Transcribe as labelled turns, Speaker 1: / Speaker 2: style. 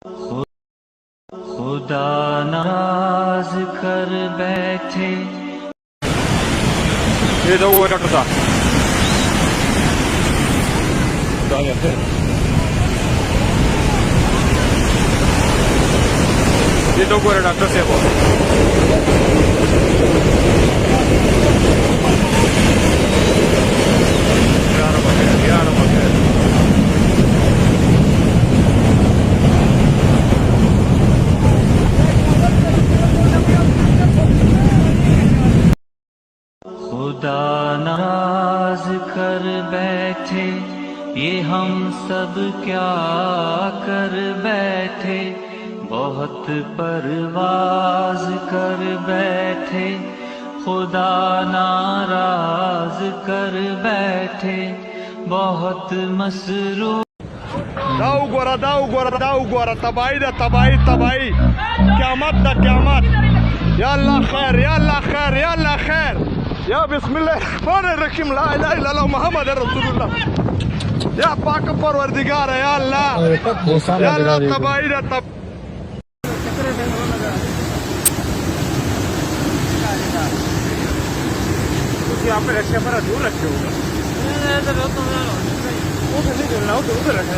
Speaker 1: खुदा नाराज कर बैठे।
Speaker 2: ये तो वो डॉक्टर साहब ये तो वो डॉक्टर से वो
Speaker 1: खुदा नाराज कर बैठे, ये हम सब क्या कर बैठे। बहुत परवाज कर बैठे, खुदा नाराज कर बैठे। बहुत मसरूफ।
Speaker 2: दाऊ गोरा तबाही दा तबाही क़यामत दा क़यामत। या अल्लाह खैर या अल्लाह खैर या अल्लाह खैर या बिस्मिल्लाहिर्रहमानिर्रहीम ला इलाहा इल्लल्लाह मुहम्मद रसूलुल्लाह। या पाक परवरदिगार है या अल्लाह तबाही दा तब यहाँ पे रखे पर दूर रखे होगा वो तो नहीं चलना, वो तो उधर रखना है।